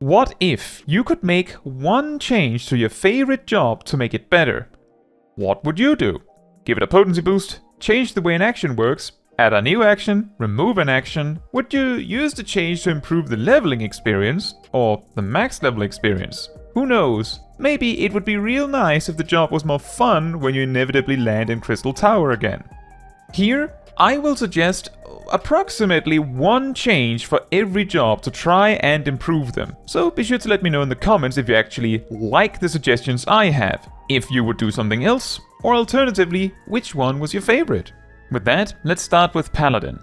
What if you could make one change to your favorite job to make it better? What would you do? Give it a potency boost, change the way an action works, add a new action, remove an action? Would you use the change to improve the leveling experience or the max level experience? Who knows? Maybe it would be real nice if the job was more fun when you inevitably land in Crystal Tower again. Here, I will suggest approximately one change for every job to try and improve them. So be sure to let me know in the comments if you actually like the suggestions I have, if you would do something else, or alternatively, which one was your favorite. With that, let's start with Paladin.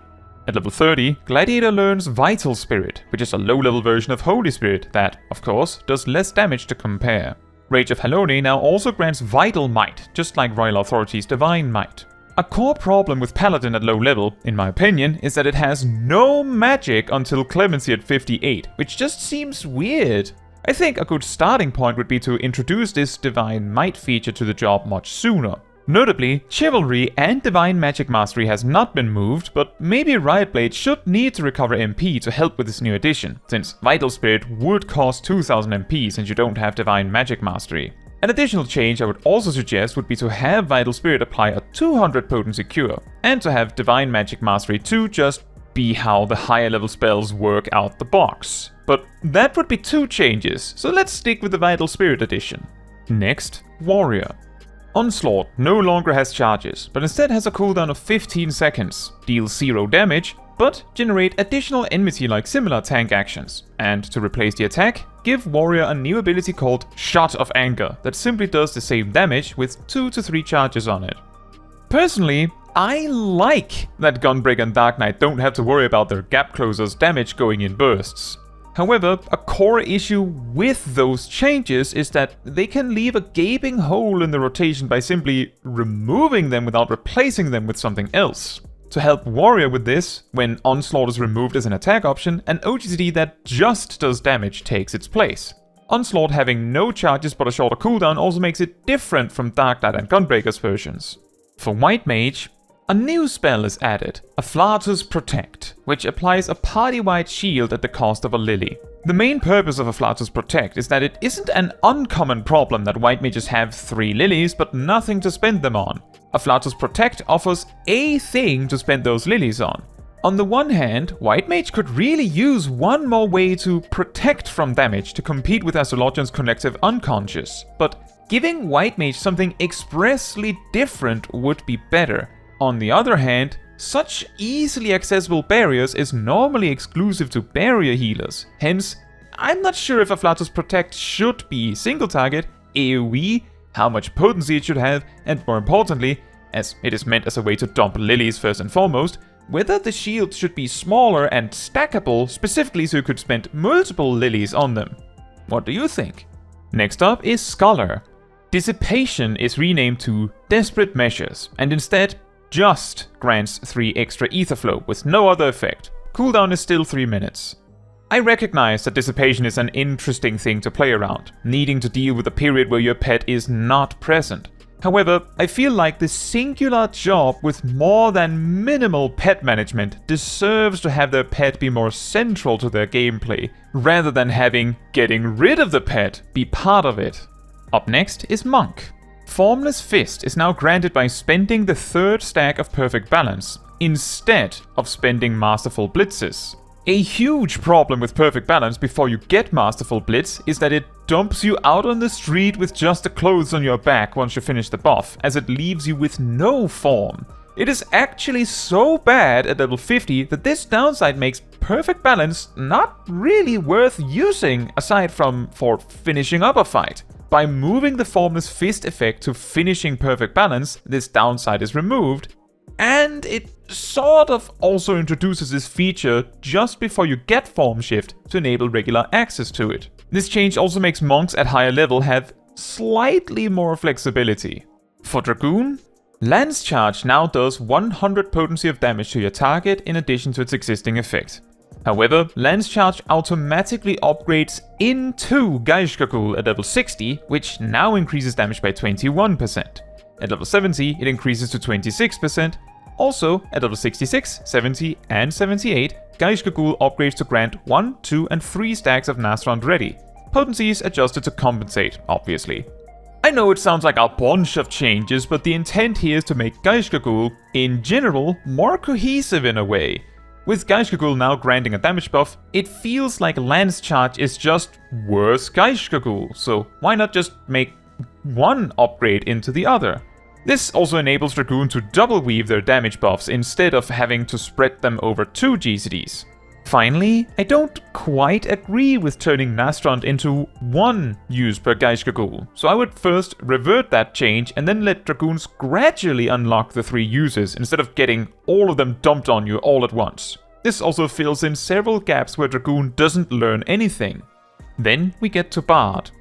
At level 30, Gladiator learns Vital Spirit, which is a low-level version of Holy Spirit that, of course, does less damage to compare. Rage of Halone now also grants Vital Might, just like Royal Authority's Divine Might. A core problem with Paladin at low level, in my opinion, is that it has no magic until Clemency at 58, which just seems weird. I think a good starting point would be to introduce this Divine Might feature to the job much sooner. Notably, Chivalry and Divine Magic Mastery has not been moved, but maybe Riot Blade should need to recover MP to help with this new addition, since Vital Spirit would cost 2000 MP since you don't have Divine Magic Mastery. An additional change I would also suggest would be to have Vital Spirit apply a 200 potency cure, and to have Divine Magic Mastery 2 just be how the higher level spells work out the box. But that would be 2 changes, so let's stick with the Vital Spirit addition. Next, Warrior. Onslaught no longer has charges, but instead has a cooldown of 15 seconds, deals 0 damage, but generate additional enmity-like similar tank actions. And to replace the attack, give Warrior a new ability called Shot of Anger that simply does the same damage with 2 to 3 charges on it. Personally, I like that Gunbreaker and Dark Knight don't have to worry about their gap closers' damage going in bursts. However, a core issue with those changes is that they can leave a gaping hole in the rotation by simply removing them without replacing them with something else. To help Warrior with this, when Onslaught is removed as an attack option, an OGCD that just does damage takes its place. Onslaught having no charges but a shorter cooldown also makes it different from Dark Knight and Gunbreaker's versions. For White Mage, a new spell is added, Afflatus Protect, which applies a party-wide shield at the cost of a lily. The main purpose of Afflatus Protect is that it isn't an uncommon problem that white mages have 3 lilies but nothing to spend them on. Afflatus Protect offers a thing to spend those lilies on. On the one hand, white mage could really use one more way to protect from damage to compete with Astrologian's collective unconscious, but giving white mage something expressly different would be better. On the other hand, such easily accessible barriers is normally exclusive to barrier healers. Hence, I'm not sure if Afflatus Protect should be single target, AoE, how much potency it should have, and more importantly, as it is meant as a way to dump lilies first and foremost, whether the shield should be smaller and stackable specifically so you could spend multiple lilies on them. What do you think? Next up is Scholar. Dissipation is renamed to Desperate Measures, and instead just grants 3 extra ether flow with no other effect. Cooldown is still 3 minutes. I recognize that Dissipation is an interesting thing to play around, needing to deal with a period where your pet is not present. However, I feel like the singular job with more than minimal pet management deserves to have their pet be more central to their gameplay, rather than having getting rid of the pet be part of it. Up next is Monk. Formless Fist is now granted by spending the 3rd stack of Perfect Balance, instead of spending Masterful Blitzes. A huge problem with Perfect Balance before you get Masterful Blitz is that it dumps you out on the street with just the clothes on your back once you finish the buff, as it leaves you with no form. It is actually so bad at level 50 that this downside makes Perfect Balance not really worth using aside from for finishing up a fight. By moving the Formless Fist effect to finishing Perfect Balance, this downside is removed, and it sort of also introduces this feature just before you get Form Shift to enable regular access to it. This change also makes monks at higher level have slightly more flexibility. For Dragoon, Lance Charge now does 100 potency of damage to your target in addition to its existing effect. However, Lance Charge automatically upgrades into Geishgagul at level 60, which now increases damage by 21%. At level 70, it increases to 26%, Also, at level 66, 70 and 78, Gaishgagul upgrades to grant 1, 2 and 3 stacks of Nastrand ready. Potency is adjusted to compensate, obviously. I know it sounds like a bunch of changes, but the intent here is to make Gaishgagul, in general, more cohesive in a way. With Gaishgagul now granting a damage buff, it feels like Lance Charge is just worse Gaishgagul, so why not just make one upgrade into the other? This also enables Dragoon to double weave their damage buffs instead of having to spread them over 2 GCDs. Finally, I don't quite agree with turning Nastrand into 1 use per Gaishgagul, so I would first revert that change and then let Dragoons gradually unlock the 3 uses instead of getting all of them dumped on you all at once. This also fills in several gaps where Dragoon doesn't learn anything. Then we get to Bard.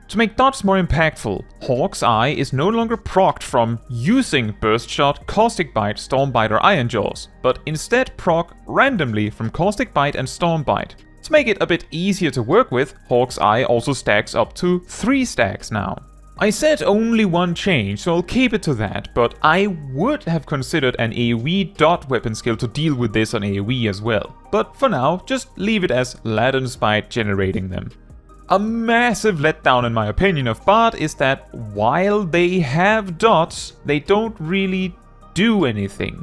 To make dots more impactful, Hawk's Eye is no longer procced from using Burst Shot, Caustic Bite, Storm Bite or Iron Jaws, but instead proc randomly from Caustic Bite and Storm Bite. To make it a bit easier to work with, Hawk's Eye also stacks up to 3 stacks now. I said only one change, so I'll keep it to that, but I would have considered an AoE dot weapon skill to deal with this on AoE as well. But for now, just leave it as Ladon's Bite generating them. A massive letdown in my opinion of Bard is that while they have dots, they don't really do anything.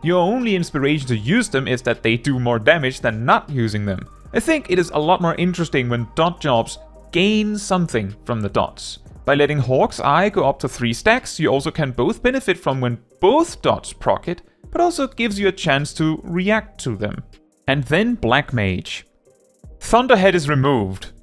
Your only inspiration to use them is that they do more damage than not using them. I think it is a lot more interesting when dot jobs gain something from the dots. By letting Hawk's Eye go up to 3 stacks, you also can both benefit from when both dots proc it, but also gives you a chance to react to them. And then Black Mage. Thunderhead is removed.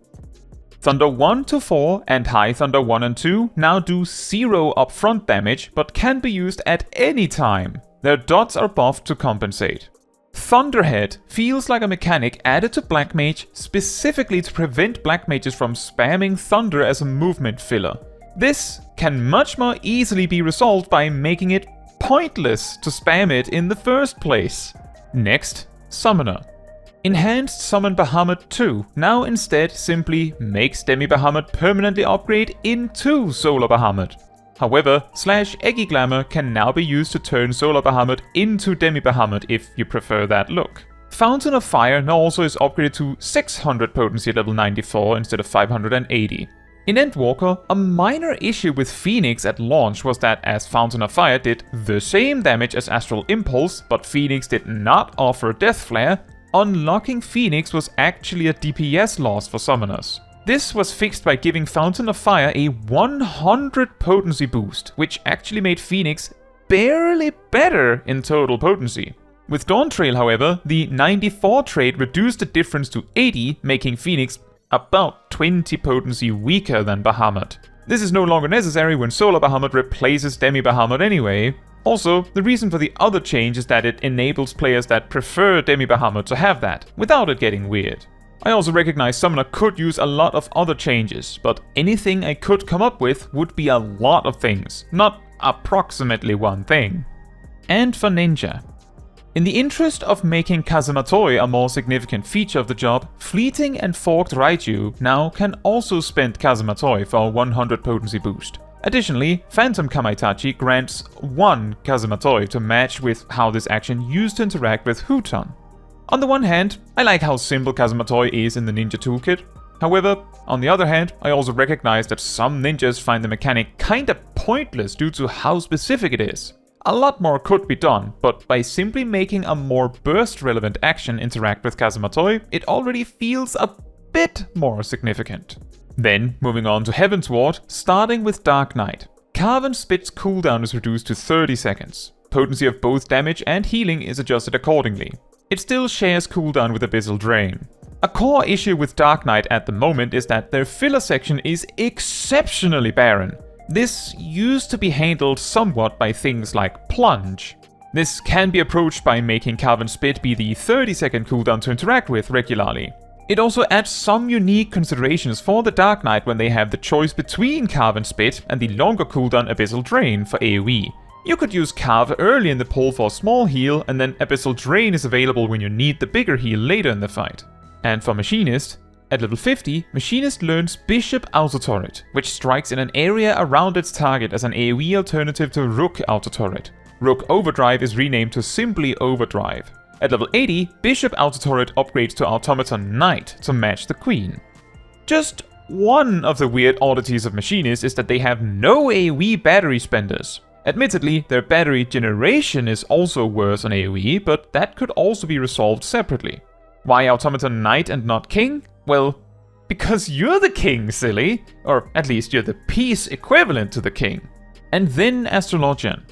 Thunder 1 to 4 and High Thunder 1 and 2 now do 0 upfront damage, but can be used at any time. Their dots are buffed to compensate. Thunderhead feels like a mechanic added to Black Mage specifically to prevent Black Mages from spamming Thunder as a movement filler. This can much more easily be resolved by making it pointless to spam it in the first place. Next, Summoner. Enhanced Summon Bahamut 2 now instead simply makes Demi Bahamut permanently upgrade into Solar Bahamut. However, /Eggy Glamour can now be used to turn Solar Bahamut into Demi Bahamut if you prefer that look. Fountain of Fire now also is upgraded to 600 potency at level 94 instead of 580. In Endwalker, a minor issue with Phoenix at launch was that as Fountain of Fire did the same damage as Astral Impulse, but Phoenix did not offer Death Flare, unlocking Phoenix was actually a DPS loss for summoners. This was fixed by giving Fountain of Fire a 100 potency boost, which actually made Phoenix barely better in total potency. With Dawntrail, however, the 94 trait reduced the difference to 80, making Phoenix about 20 potency weaker than Bahamut. This is no longer necessary when Solar Bahamut replaces Demi Bahamut anyway. Also, the reason for the other change is that it enables players that prefer Demi Bahamut to have that, without it getting weird. I also recognize Summoner could use a lot of other changes, but anything I could come up with would be a lot of things, not approximately one thing. And for Ninja. In the interest of making Kazumatoi a more significant feature of the job, Fleeting and Forked Raiju now can also spend Kazumatoi for a 100 potency boost. Additionally, Phantom Kamaitachi grants 1 Kazumatoi to match with how this action used to interact with Huton. On the one hand, I like how simple Kazumatoi is in the ninja toolkit. However, on the other hand, I also recognize that some ninjas find the mechanic kinda pointless due to how specific it is. A lot more could be done, but by simply making a more burst-relevant action interact with Kazumatoi, it already feels a bit more significant. Then, moving on to Heavensward, starting with Dark Knight. Carven Spit's cooldown is reduced to 30 seconds. Potency of both damage and healing is adjusted accordingly. It still shares cooldown with Abyssal Drain. A core issue with Dark Knight at the moment is that their filler section is exceptionally barren. This used to be handled somewhat by things like Plunge. This can be approached by making Carven Spit be the 30-second cooldown to interact with regularly. It also adds some unique considerations for the Dark Knight when they have the choice between Carven Spit and the longer cooldown Abyssal Drain for AoE. You could use Carve early in the pull for a small heal, and then Abyssal Drain is available when you need the bigger heal later in the fight. And for Machinist, at level 50, Machinist learns Bishop Autoturret, which strikes in an area around its target as an AoE alternative to Rook Autoturret. Rook Overdrive is renamed to simply Overdrive. At level 80, Bishop Autoturret upgrades to Automaton Knight to match the Queen. Just one of the weird oddities of Machinist is that they have no AoE battery spenders. Admittedly, their battery generation is also worse on AoE, but that could also be resolved separately. Why Automaton Knight and not King? Well, because you're the king, silly! Or at least you're the piece equivalent to the king. And then Astrologian.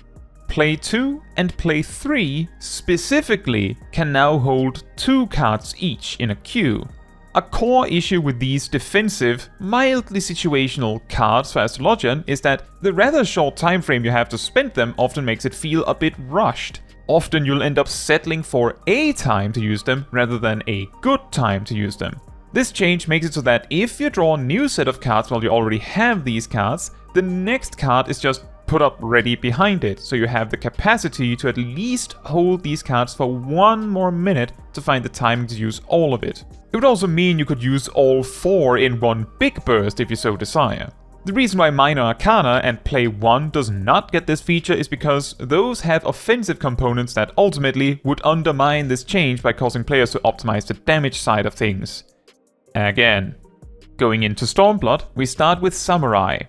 Play 2 and Play 3 specifically can now hold 2 cards each in a queue. A core issue with these defensive, mildly situational cards for Astrologian is that the rather short time frame you have to spend them often makes it feel a bit rushed. Often you'll end up settling for a time to use them rather than a good time to use them. This change makes it so that if you draw a new set of cards while you already have these cards, the next card is just put up ready behind it, so you have the capacity to at least hold these cards for 1 more minute to find the timing to use all of it. It would also mean you could use all 4 in one big burst if you so desire. The reason why Minor Arcana and Play 1 does not get this feature is because those have offensive components that ultimately would undermine this change by causing players to optimize the damage side of things. Again. Going into Stormblood, we start with Samurai.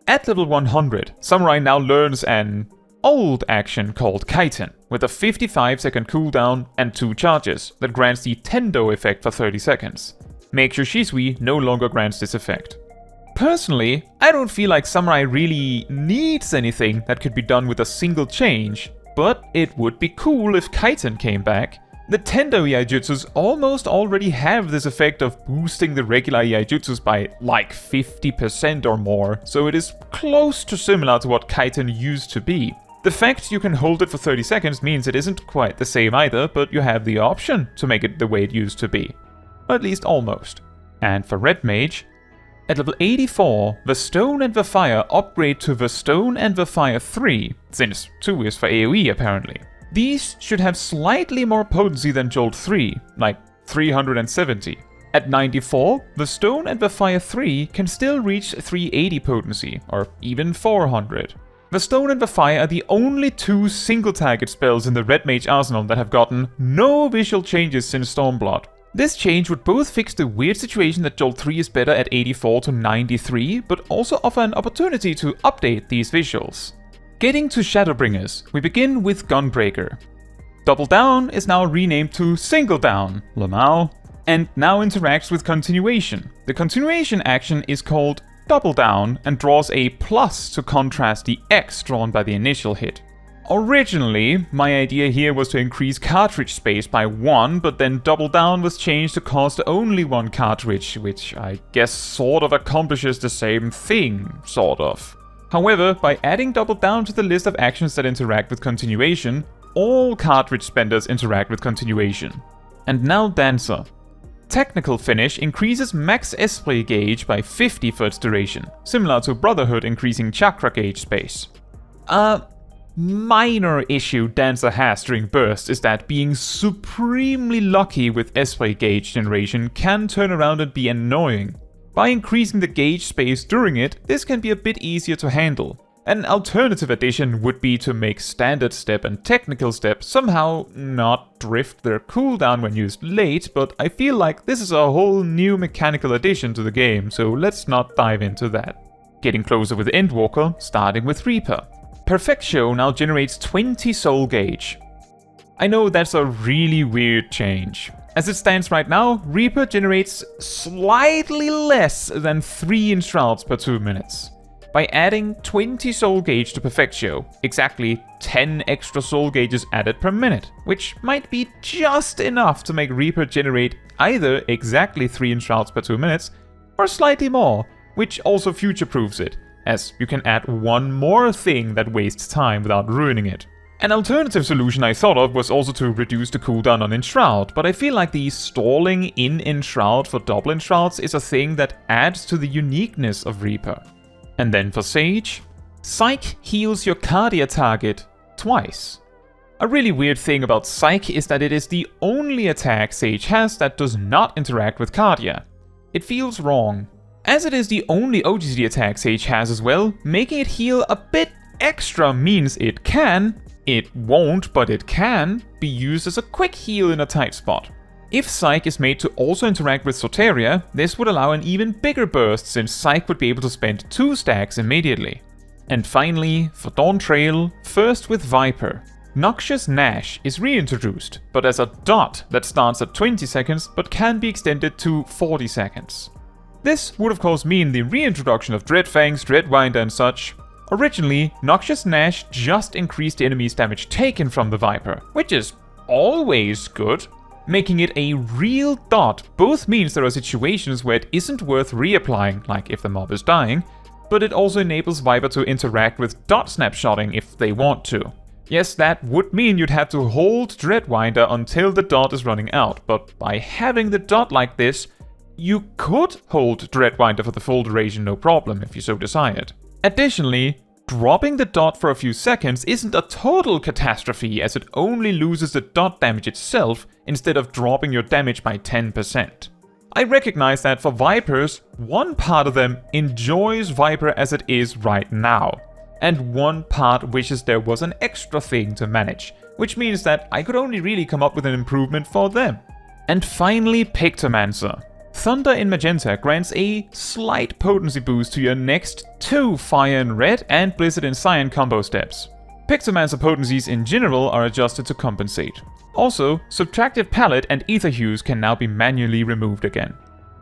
At level 100, Samurai now learns an old action called Kaiten, with a 55-second cooldown and 2 charges that grants the Tendo effect for 30 seconds. Mage Shisui no longer grants this effect. Personally, I don't feel like Samurai really needs anything that could be done with a single change, but it would be cool if Kaiten came back. The Tendo Iaijutsus almost already have this effect of boosting the regular Iaijutsus by like 50% or more, so it is close to similar to what Kaiten used to be. The fact you can hold it for 30 seconds means it isn't quite the same either, but you have the option to make it the way it used to be. Or at least almost. And for Red Mage, at level 84, the Stone and the Fire upgrade to the Stone and the Fire 3, since 2 is for AoE apparently. These should have slightly more potency than Jolt 3, like 370. At 94, the Stone and the Fire 3 can still reach 380 potency, or even 400. The Stone and the Fire are the only 2 single target spells in the Red Mage arsenal that have gotten no visual changes since Stormblood. This change would both fix the weird situation that Jolt 3 is better at 84 to 93, but also offer an opportunity to update these visuals. Getting to Shadowbringers, we begin with Gunbreaker. Double Down is now renamed to Single Down, Lamau, and now interacts with Continuation. The Continuation action is called Double Down and draws a plus to contrast the X drawn by the initial hit. Originally, my idea here was to increase cartridge space by 1, but then Double Down was changed to cost only 1 cartridge, which I guess sort of accomplishes the same thing, sort of. However, by adding Double Down to the list of actions that interact with Continuation, all cartridge spenders interact with Continuation. And now Dancer. Technical Finish increases max Esprit gauge by 50 for its duration, similar to Brotherhood increasing chakra gauge space. A minor issue Dancer has during bursts is that being supremely lucky with Esprit gauge generation can turn around and be annoying. By increasing the gauge space during it, this can be a bit easier to handle. An alternative addition would be to make Standard Step and Technical Step somehow not drift their cooldown when used late, but I feel like this is a whole new mechanical addition to the game, so let's not dive into that. Getting closer with Endwalker, starting with Reaper. Perfectio now generates 20 soul gauge. I know that's a really weird change. As it stands right now, Reaper generates slightly less than 3 enshrouds per 2 minutes. By adding 20 soul gauge to Perfectio, exactly 10 extra soul gauges added per minute, which might be just enough to make Reaper generate either exactly 3 enshrouds per 2 minutes, or slightly more, which also future-proofs it, as you can add 1 more thing that wastes time without ruining it. An alternative solution I thought of was also to reduce the cooldown on Enshroud, but I feel like the stalling in Enshroud for double Enshrouds is a thing that adds to the uniqueness of Reaper. And then for Sage, Psych heals your Cardia target twice. A really weird thing about Psych is that it is the only attack Sage has that does not interact with Cardia. It feels wrong. As it is the only OGC attack Sage has as well, making it heal a bit extra means it can, It won't, but it can, be used as a quick heal in a tight spot. If Psych is made to also interact with Soteria, this would allow an even bigger burst since Psych would be able to spend 2 stacks immediately. And finally, for Dawntrail, first with Viper. Noxious Gnash is reintroduced, but as a dot that starts at 20 seconds but can be extended to 40 seconds. This would of course mean the reintroduction of Dreadfangs, Dreadwinder and such. Originally, Noxious Gnash just increased the enemy's damage taken from the Viper, which is always good. Making it a real dot both means there are situations where it isn't worth reapplying, like if the mob is dying, but it also enables Viper to interact with dot snapshotting if they want to. Yes, that would mean you'd have to hold Dreadwinder until the dot is running out, but by having the dot like this, you could hold Dreadwinder for the full duration no problem if you so desired. Additionally, dropping the dot for a few seconds isn't a total catastrophe as it only loses the dot damage itself instead of dropping your damage by 10%. I recognize that for Vipers, one part of them enjoys Viper as it is right now, and one part wishes there was an extra thing to manage, which means that I could only really come up with an improvement for them. And finally, Pictomancer. Thunder in Magenta grants a slight potency boost to your next 2 Fire in Red and Blizzard in Cyan combo steps. Pictomancer potencies in general are adjusted to compensate. Also, Subtractive Palette and Ether Hues can now be manually removed again.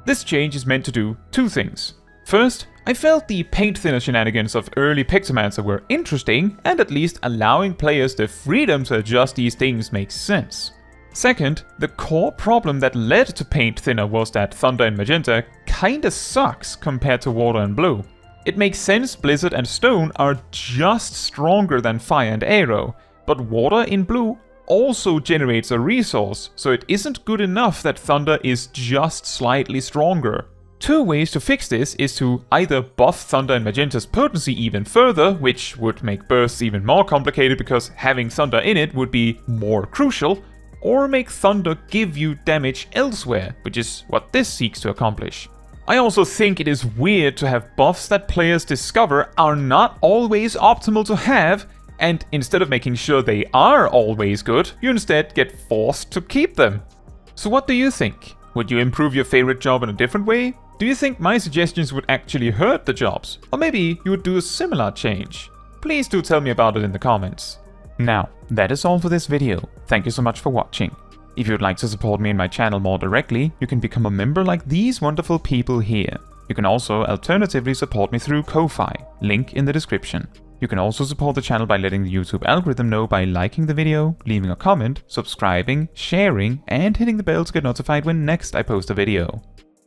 This change is meant to do 2 things. First, I felt the paint thinner shenanigans of early Pictomancer were interesting, and at least allowing players the freedom to adjust these things makes sense. Second, the core problem that led to paint thinner was that Thunder in Magenta kinda sucks compared to Water and Blue. It makes sense Blizzard and Stone are just stronger than Fire and Aero, but Water in Blue also generates a resource, so it isn't good enough that Thunder is just slightly stronger. 2 ways to fix this is to either buff Thunder and Magenta's potency even further, which would make bursts even more complicated because having Thunder in it would be more crucial, or make Thunder give you damage elsewhere, which is what this seeks to accomplish. I also think it is weird to have buffs that players discover are not always optimal to have, and instead of making sure they are always good, you instead get forced to keep them. So what do you think? Would you improve your favorite job in a different way? Do you think my suggestions would actually hurt the jobs? Or maybe you would do a similar change? Please do tell me about it in the comments. Now, that is all for this video. Thank you so much for watching. If you would like to support me and my channel more directly, you can become a member like these wonderful people here. You can also alternatively support me through Ko-Fi, link in the description. You can also support the channel by letting the YouTube algorithm know by liking the video, leaving a comment, subscribing, sharing, and hitting the bell to get notified when next I post a video.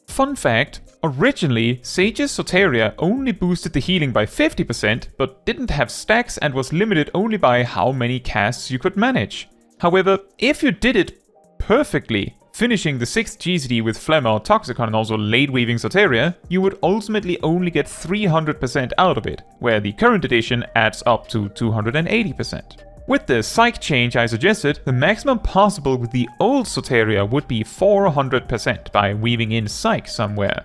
Fun fact, originally Sage's Soteria only boosted the healing by 50%, but didn't have stacks and was limited only by how many casts you could manage. However, if you did it perfectly, finishing the 6th GCD with Phlegma or Toxicon and also late weaving Soteria, you would ultimately only get 300% out of it, where the current edition adds up to 280%. With the Psych change I suggested, the maximum possible with the old Soteria would be 400% by weaving in Psych somewhere.